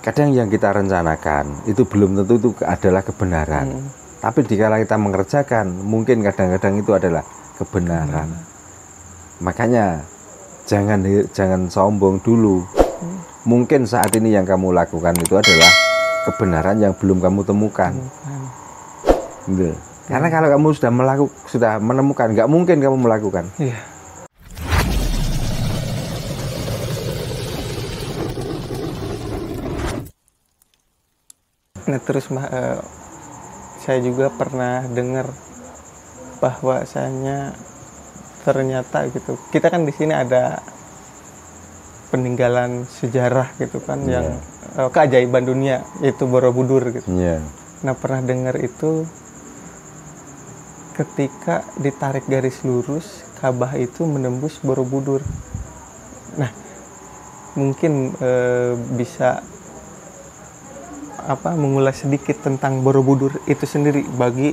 kadang yang kita rencanakan itu belum tentu itu adalah kebenaran. Tapi dikala kita mengerjakan, mungkin kadang-kadang itu adalah kebenaran. Makanya jangan sombong dulu. Mungkin saat ini yang kamu lakukan itu adalah kebenaran yang belum kamu temukan. Gitu. Karena kalau kamu sudah menemukan, nggak mungkin kamu melakukan. Iya. Nah terus saya juga pernah dengar bahwasanya ternyata gitu, kita kan di sini ada peninggalan sejarah gitu kan, yang keajaiban dunia, yaitu Borobudur gitu. Nah pernah dengar itu ketika ditarik garis lurus, Ka'bah itu menembus Borobudur. Nah mungkin bisa mengulas sedikit tentang Borobudur itu sendiri bagi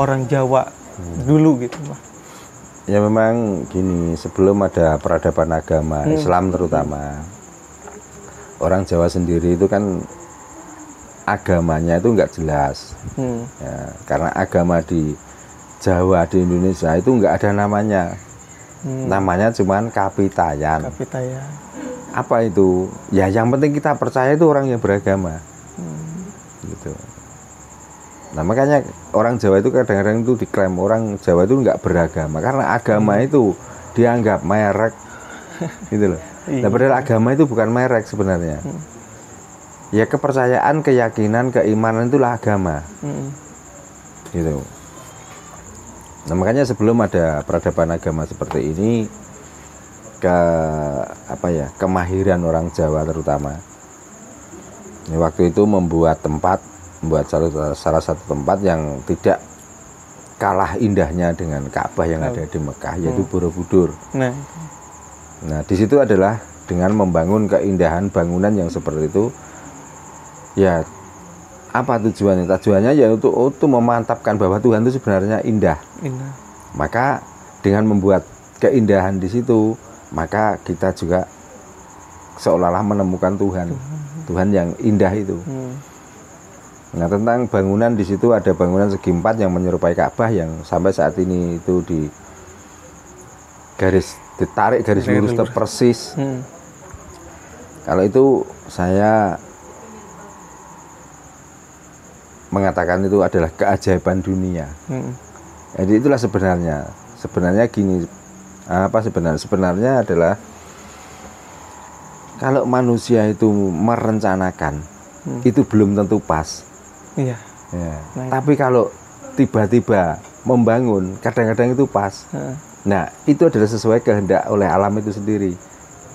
orang Jawa dulu gitu, Pak. Ya memang gini, sebelum ada peradaban agama Islam terutama, orang Jawa sendiri itu kan agamanya itu nggak jelas. Ya, karena agama di Jawa, di Indonesia itu nggak ada namanya. Namanya cuman Kapitayan. Apa itu? Ya yang penting kita percaya itu orang yang beragama. Gitu. Nah makanya orang Jawa itu kadang-kadang itu diklaim orang Jawa itu nggak beragama karena agama itu dianggap merek, gitu loh. Nah padahal agama itu bukan merek sebenarnya. Ya kepercayaan, keyakinan, keimanan itulah agama. Gitu. Nah makanya sebelum ada peradaban agama seperti ini, kemahiran orang Jawa terutama, waktu itu membuat salah satu tempat yang tidak kalah indahnya dengan Ka'bah yang ada di Mekah, yaitu Borobudur. Nah di situ adalah dengan membangun keindahan bangunan yang seperti itu. Ya apa tujuannya? Tujuannya ya untuk memantapkan bahwa Tuhan itu sebenarnya indah. Maka dengan membuat keindahan di situ, maka kita juga seolah-olah menemukan Tuhan yang indah itu. Nah tentang bangunan, di situ ada bangunan segi empat yang menyerupai Ka'bah yang sampai saat ini itu ditarik garis lurus persis. Kalau itu saya mengatakan itu adalah keajaiban dunia. Jadi itulah sebenarnya gini, sebenarnya adalah kalau manusia itu merencanakan itu belum tentu pas. Ya. Tapi kalau tiba-tiba membangun, kadang-kadang itu pas. Nah, itu adalah sesuai kehendak oleh alam itu sendiri.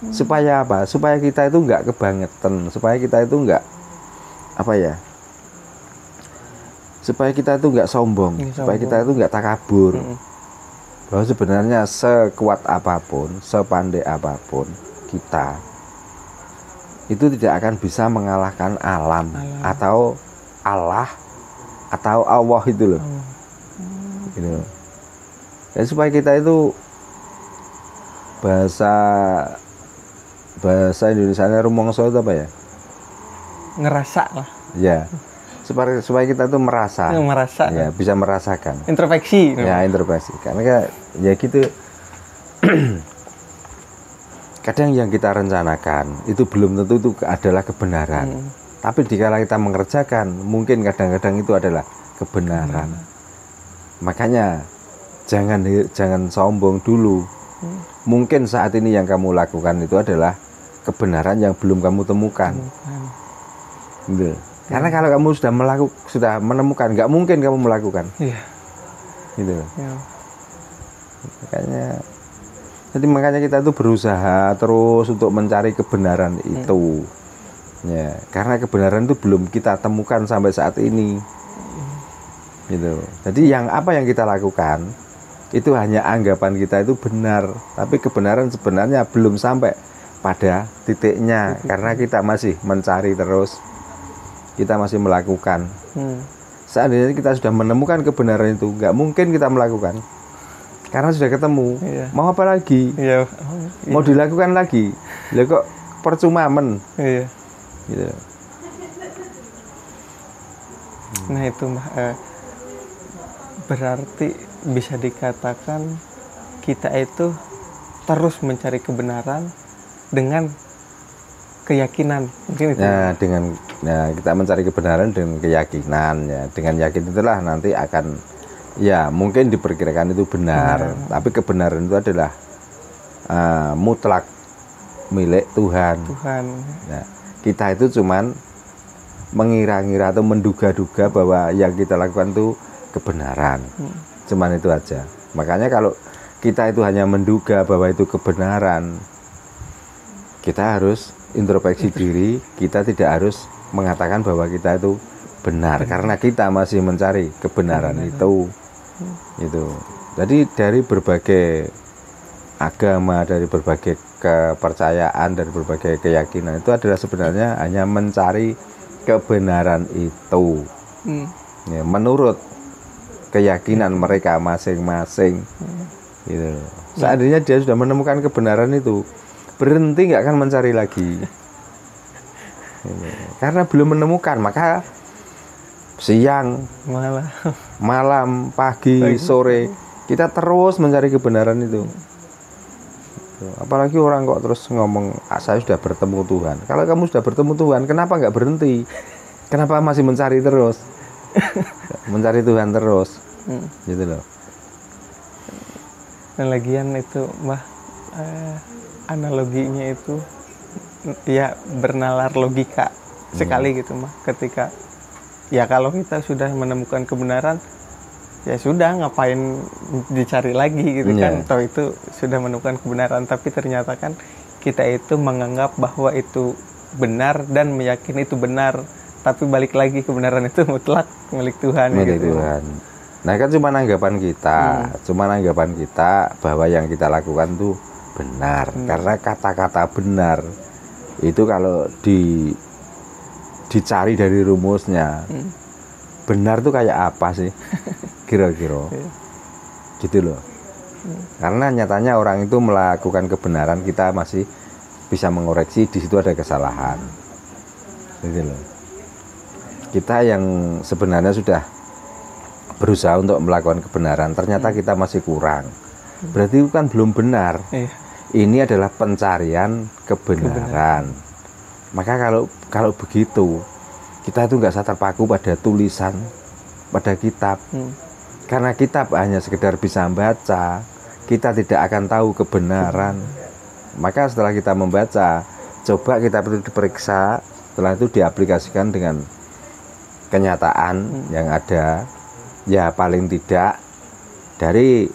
Supaya apa? Supaya kita itu nggak kebangetan, supaya kita itu nggak supaya kita itu nggak sombong, supaya kita itu nggak takabur. Bahwa sebenarnya sekuat apapun, sepandai apapun kita, itu tidak akan bisa mengalahkan alam. Atau Allah atau Allah itu loh. Gitu. Dan supaya kita itu bahasa Indonesianya rumongso itu apa ya? Ngerasa lah. Ya. Supaya kita itu merasa. Ya, bisa merasakan. Introspeksi. Ya, introspeksi. Karena ya gitu. Kadang yang kita rencanakan itu belum tentu itu adalah kebenaran. Tapi dikala kita mengerjakan, mungkin kadang-kadang itu adalah kebenaran. Makanya jangan sombong dulu. Mungkin saat ini yang kamu lakukan itu adalah kebenaran yang belum kamu temukan. Gitu. Karena kalau kamu sudah menemukan, nggak mungkin kamu melakukan. Gitu. Makanya kita tuh berusaha terus untuk mencari kebenaran itu. Ya, karena kebenaran itu belum kita temukan sampai saat ini. Gitu. Jadi apa yang kita lakukan itu hanya anggapan kita itu benar, tapi kebenaran sebenarnya belum sampai pada titiknya karena kita masih mencari terus. Kita masih melakukan. Seandainya kita sudah menemukan kebenaran itu, nggak mungkin kita melakukan. Karena sudah ketemu. Mau apa lagi? Mau dilakukan lagi? Lah kok percuma men. Gitu. Nah itu Mbah, berarti bisa dikatakan kita itu terus mencari kebenaran dengan keyakinan, mungkin itu. Kita mencari kebenaran dengan keyakinan, ya. Dengan yakin itulah nanti akan, ya mungkin diperkirakan itu benar, tapi kebenaran itu adalah mutlak milik Tuhan. Nah, kita itu cuman mengira-ngira atau menduga-duga bahwa yang kita lakukan itu kebenaran, cuman itu aja. Makanya kalau kita itu hanya menduga bahwa itu kebenaran, kita harus introspeksi diri. Kita tidak harus mengatakan bahwa kita itu benar, karena kita masih mencari kebenaran itu. Jadi dari berbagai agama, dari berbagai kepercayaan, dari berbagai keyakinan, itu adalah sebenarnya hanya mencari kebenaran itu, ya, menurut keyakinan mereka masing-masing. Gitu. Seandainya dia sudah menemukan kebenaran itu, berhenti nggak akan mencari lagi. Karena belum menemukan, maka siang, malam, pagi, sore, kita terus mencari kebenaran itu. Apalagi orang kok terus ngomong, saya sudah bertemu Tuhan. Kalau kamu sudah bertemu Tuhan, kenapa nggak berhenti? Kenapa masih mencari terus? Mencari Tuhan terus, gitu loh. Dan lagian itu Mbah, analoginya itu ya bernalar logika sekali gitu Mbah. Ketika ya kalau kita sudah menemukan kebenaran, ya sudah, ngapain dicari lagi gitu kan. Atau itu sudah menemukan kebenaran, tapi ternyata kan kita itu menganggap bahwa itu benar dan meyakini itu benar, tapi balik lagi kebenaran itu mutlak milik Tuhan. Milik gitu. Tuhan. Nah kan cuma anggapan kita, bahwa yang kita lakukan itu benar. Karena kata-kata benar itu kalau dicari dari rumusnya, benar tuh kayak apa sih kira-kira, gitu loh. Karena nyatanya orang itu melakukan kebenaran, kita masih bisa mengoreksi di situ ada kesalahan, gitu loh. Kita yang sebenarnya sudah berusaha untuk melakukan kebenaran, ternyata kita masih kurang, berarti itu kan belum benar. Ini adalah pencarian kebenaran. Maka kalau begitu, kita itu nggak usah terpaku pada tulisan, pada kitab. Karena kitab hanya sekedar bisa membaca, kita tidak akan tahu kebenaran. Maka setelah kita membaca, coba kita perlu diperiksa, setelah itu diaplikasikan dengan kenyataan yang ada. Ya paling tidak dari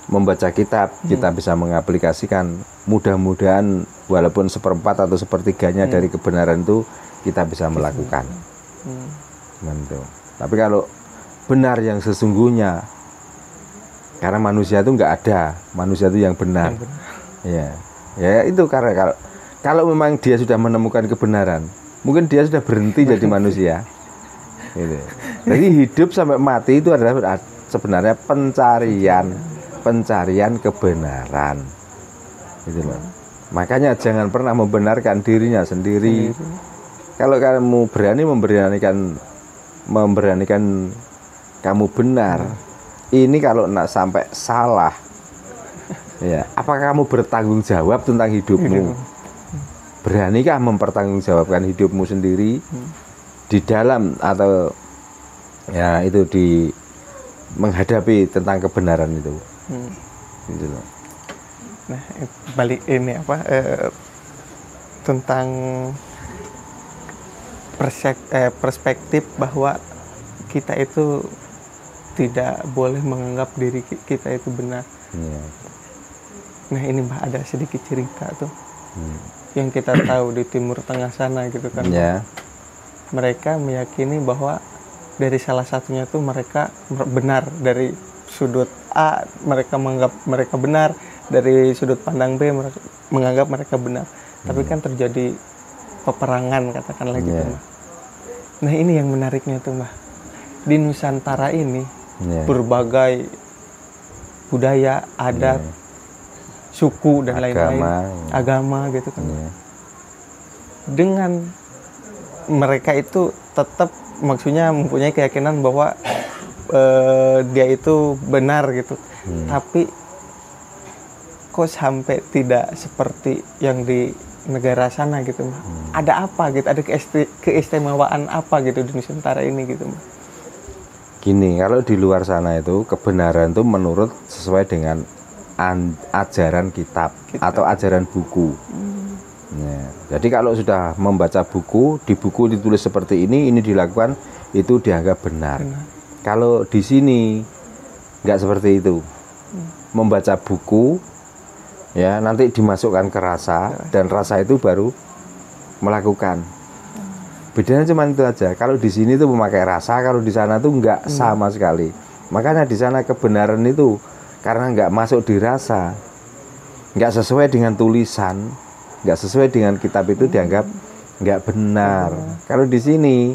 membaca kitab, kita bisa mengaplikasikan, mudah-mudahan walaupun seperempat atau sepertiganya dari kebenaran itu kita bisa melakukan. Tapi kalau benar yang sesungguhnya, karena manusia itu nggak ada manusia itu yang benar. Ya itu karena kalau memang dia sudah menemukan kebenaran, mungkin dia sudah berhenti jadi manusia. Gitu. Jadi hidup sampai mati itu adalah sebenarnya pencarian kebenaran, gitu loh. Makanya jangan pernah membenarkan dirinya sendiri. Kalau kamu berani memberanikan kamu benar, ini kalau nak sampai salah, ya, apakah kamu bertanggung jawab tentang hidupmu? Beranikah mempertanggungjawabkan hidupmu sendiri di dalam atau ya itu di menghadapi tentang kebenaran itu? Gitu loh. Nah, balik ini tentang perspektif bahwa kita itu tidak boleh menganggap diri kita itu benar. Nah ini Mbah, ada sedikit cerita tuh yang kita tahu di Timur Tengah sana gitu kan. Mereka meyakini bahwa dari salah satunya tuh mereka benar, dari sudut A mereka menganggap mereka benar, dari sudut pandang B mereka menganggap mereka benar. Tapi kan terjadi peperangan katakanlah gitu Mbah. Nah ini yang menariknya tuh Mbah, di Nusantara ini berbagai budaya, adat, suku dan lain-lain, agama gitu kan. Dengan mereka itu tetap maksudnya mempunyai keyakinan bahwa dia itu benar gitu. Tapi kok sampai tidak seperti yang di negara sana gitu, Mbak. Ada apa gitu? Ada keistimewaan apa gitu di Nusantara ini gitu, Mbak? Gini, kalau di luar sana itu kebenaran itu menurut sesuai dengan ajaran kitab atau ajaran buku. Ya, jadi kalau sudah membaca buku, di buku ditulis seperti ini dilakukan, itu dianggap benar. Kalau di sini nggak seperti itu. Membaca buku, ya nanti dimasukkan ke rasa, dan rasa itu baru melakukan. Bedanya cuma itu aja. Kalau di sini tuh memakai rasa, kalau di sana tuh nggak sama sekali. Makanya di sana kebenaran itu karena nggak masuk di rasa, nggak sesuai dengan tulisan, nggak sesuai dengan kitab, itu dianggap nggak benar. Kalau di sini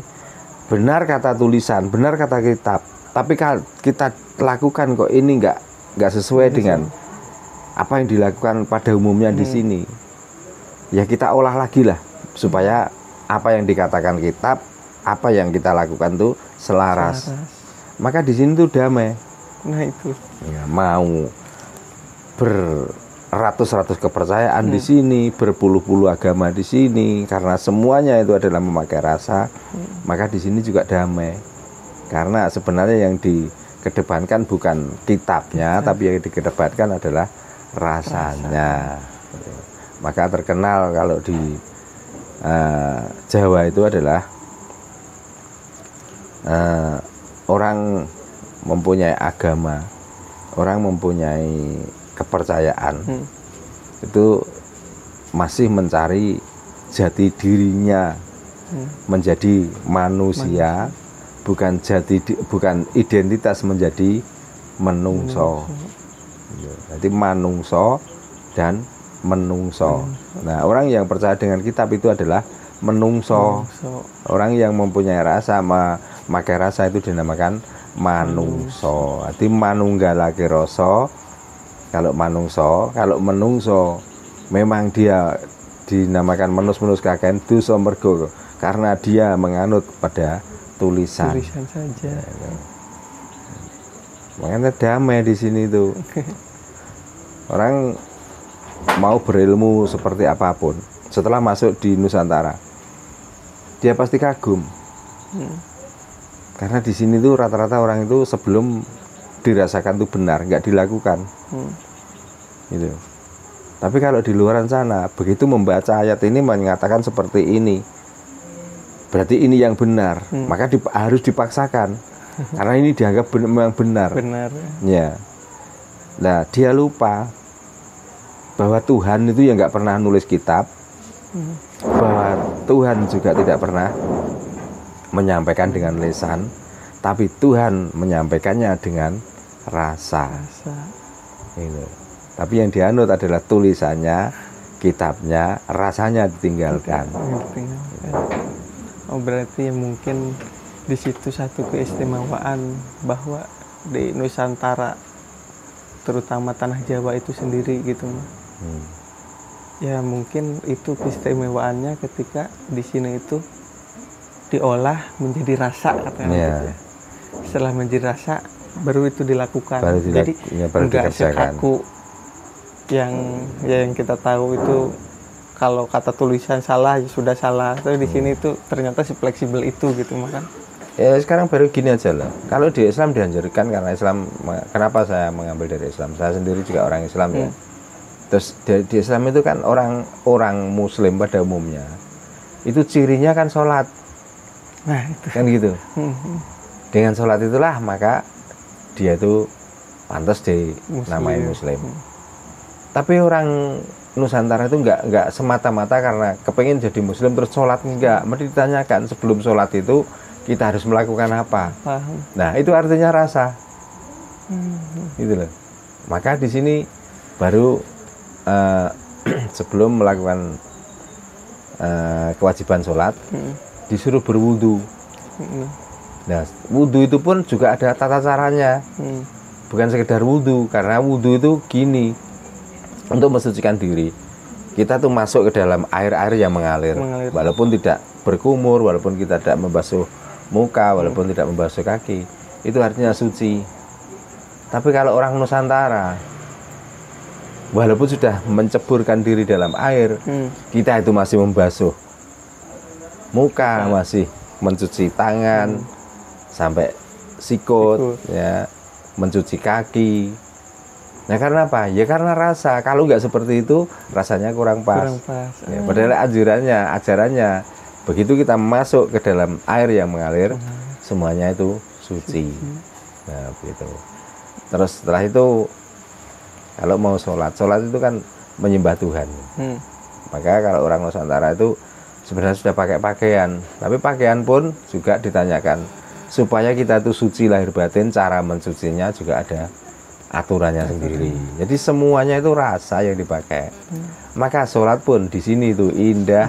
benar kata tulisan, benar kata kitab, tapi kita lakukan kok ini nggak sesuai dengan apa yang dilakukan pada umumnya di sini. Ya kita olah lagi lah supaya apa yang dikatakan kitab, apa yang kita lakukan tuh selaras. Maka di sini tuh damai. Nah itu. Ya, mau beratus-ratus kepercayaan di sini, berpuluh-puluh agama di sini, karena semuanya itu adalah memakai rasa, maka di sini juga damai. Karena sebenarnya yang dikedepankan bukan kitabnya, tapi yang dikedepankan adalah rasanya. Maka terkenal kalau di Jawa itu adalah orang mempunyai agama, orang mempunyai kepercayaan, itu masih mencari jati dirinya, menjadi manusia, bukan identitas menjadi menungso. Jadi manungso dan menungso. Nah, orang yang percaya dengan kitab itu adalah menungso. Orang yang mempunyai rasa, memakai rasa, itu dinamakan manungso. Jadi manunggalake rasa. Kalau menungso memang dia dinamakan menus-menus kaken dosa mergo karena dia menganut pada tulisan saja. Makanya damai di sini tuh. Orang mau berilmu seperti apapun, setelah masuk di Nusantara, dia pasti kagum. Karena di sini tuh rata-rata orang itu sebelum dirasakan tuh benar, nggak dilakukan. Gitu. Tapi kalau di luaran sana, begitu membaca ayat ini mengatakan seperti ini, berarti ini yang benar, maka harus dipaksakan. Karena ini dianggap memang benar. Ya. Nah, dia lupa bahwa Tuhan itu yang nggak pernah nulis kitab, bahwa Tuhan juga tidak pernah menyampaikan dengan lisan, tapi Tuhan menyampaikannya dengan rasa. Gitu. Tapi yang dianut adalah tulisannya, kitabnya, rasanya ditinggalkan. Oh, berarti mungkin di situ satu keistimewaan bahwa di Nusantara, terutama tanah Jawa itu sendiri gitu. Ya mungkin itu keistimewaannya ketika di sini itu diolah menjadi rasa katanya. Gitu ya. Setelah menjadi rasa baru itu dilakukan. Jadi enggak sekaku yang kita tahu itu kalau kata tulisan salah ya sudah salah. Tapi di sini itu ternyata fleksibel itu gitu makan. Ya sekarang baru gini aja lah. Kalau di Islam dianjurkan, karena Islam, kenapa saya mengambil dari Islam? Saya sendiri juga orang Islam ya. Terus di Islam itu kan orang Muslim pada umumnya itu cirinya kan sholat. Nah itu kan gitu. Dengan sholat itulah maka dia itu pantas dinamai Muslim. Tapi orang Nusantara itu nggak semata-mata karena kepengen jadi Muslim terus sholat, enggak. Mesti ditanyakan sebelum sholat itu kita harus melakukan apa. Nah itu artinya rasa. Gitu loh. Maka di sini baru sebelum melakukan kewajiban sholat disuruh berwudu. Nah wudu itu pun juga ada tata caranya. Bukan sekedar wudu, karena wudu itu gini. Untuk mensucikan diri, kita tuh masuk ke dalam air-air yang mengalir. Walaupun tidak berkumur, walaupun kita tidak membasuh muka, walaupun tidak membasuh kaki, itu artinya suci. Tapi kalau orang Nusantara, walaupun sudah menceburkan diri dalam air, kita itu masih membasuh muka, masih mencuci tangan sampai sikut, ya, mencuci kaki. Nah, karena apa? Ya karena rasa. Kalau nggak seperti itu, rasanya kurang pas. Ya, padahal ajarannya, begitu kita masuk ke dalam air yang mengalir, semuanya itu suci. Nah, begitu. Terus setelah itu, kalau mau sholat itu kan menyembah Tuhan. Maka kalau orang Nusantara itu sebenarnya sudah pakai pakaian, tapi pakaian pun juga ditanyakan supaya kita itu suci lahir batin. Cara mencucinya juga ada aturannya sendiri. Jadi semuanya itu rasa yang dipakai. Maka sholat pun di sini itu indah,